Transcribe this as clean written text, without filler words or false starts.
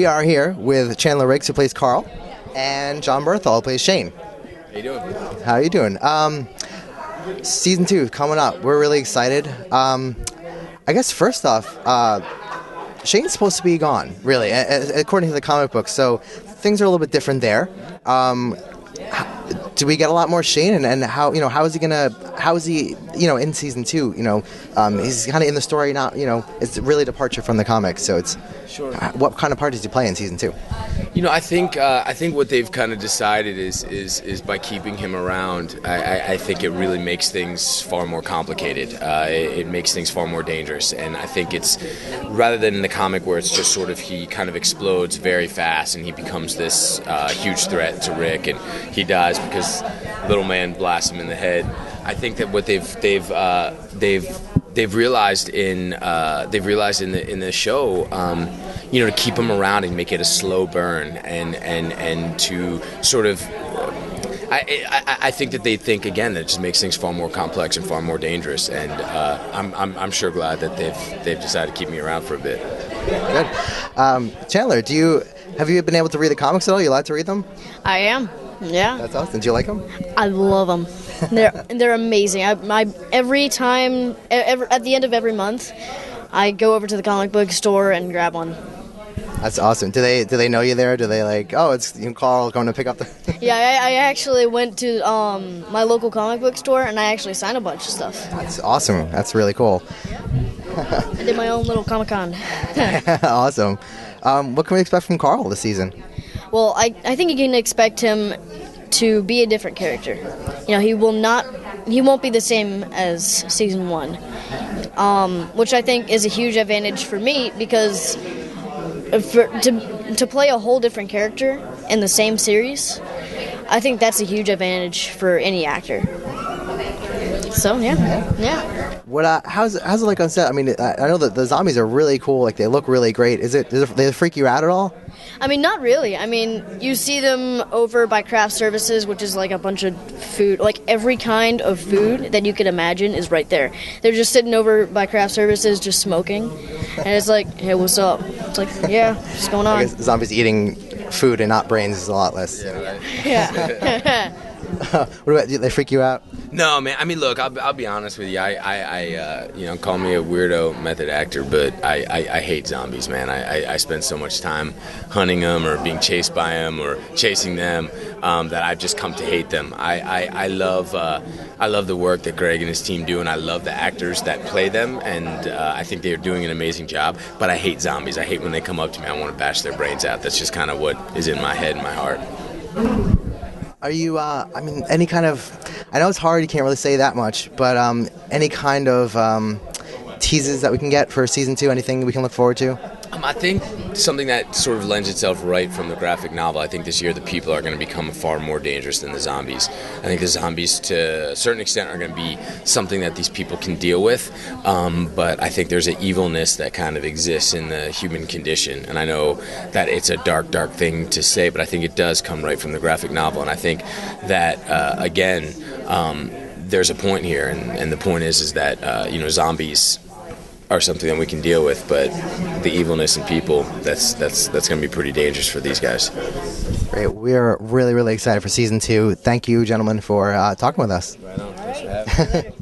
We are here with Chandler Riggs, who plays Carl, and Jon Bernthal, who plays Shane. How you doing? How are you doing? Season 2 coming up. We're really excited. I guess first off, Shane's supposed to be gone, really, according to the comic book. So things are a little bit different there. Do we get a lot more Shane, and how is he in season 2? He's kind of in the story now. It's really a departure from the comics. So it's sure. What kind of part does he play in season 2? I think what they've kind of decided is by keeping him around, I think it really makes things far more complicated. It makes things far more dangerous, and I think it's rather than in the comic where it's just sort of he kind of explodes very fast and he becomes this huge threat to Rick and he dies because little man blasts him in the head. I think that what they've realized in the show, to keep him around and make it a slow burn, and to sort of, I think that they think again that it just makes things far more complex and far more dangerous, and I'm sure glad that they've decided to keep me around for a bit. Good. Chandler, have you been able to read the comics at all? You allowed to read them? I am. Yeah. That's awesome. Do you like them? I love them. They're amazing. Every time, at the end of every month, I go over to the comic book store and grab one. That's awesome. Do they know you there? Do they it's Carl going to pick up the... Yeah, I actually went to my local comic book store and I actually signed a bunch of stuff. That's awesome. That's really cool. I did my own little Comic-Con. Awesome. What can we expect from Carl this season? Well, I think you can expect him to be a different character. He won't be the same as season 1, which I think is a huge advantage for me because to play a whole different character in the same series, I think that's a huge advantage for any actor. So yeah. What? How's it like on set? I mean, I know that the zombies are really cool. Like they look really great. Do they freak you out at all? I mean, not really. I mean, you see them over by craft services, which is like a bunch of food, like every kind of food that you could imagine is right there. They're just sitting over by craft services, just smoking, and it's like, hey, what's up? It's like, yeah, what's going on? I guess zombies eating food and not brains is a lot less. Yeah. Right. Yeah. What about? Do they freak you out? No, man. I mean, look, I'll be honest with you. I call me a weirdo method actor, but I hate zombies, man. I spend so much time hunting them or being chased by them or chasing them that I've just come to hate them. I love the work that Greg and his team do, and I love the actors that play them, and I think they're doing an amazing job. But I hate zombies. I hate when they come up to me. I want to bash their brains out. That's just kind of what is in my head and my heart. Are you, any kind of, I know it's hard, you can't really say that much, but any kind of teases that we can get for season 2, anything we can look forward to? I think something that sort of lends itself right from the graphic novel. I think this year the people are going to become far more dangerous than the zombies. I think the zombies, to a certain extent, are going to be something that these people can deal with, but I think there's an evilness that kind of exists in the human condition, and I know that it's a dark, dark thing to say, but I think it does come right from the graphic novel, and I think that, again, there's a point here, and the point is that, zombies are something that we can deal with, but the evilness in people, that's going to be pretty dangerous for these guys. Great. We are really, really excited for season 2. Thank you, gentlemen, for talking with us. Right on. Thanks for having me.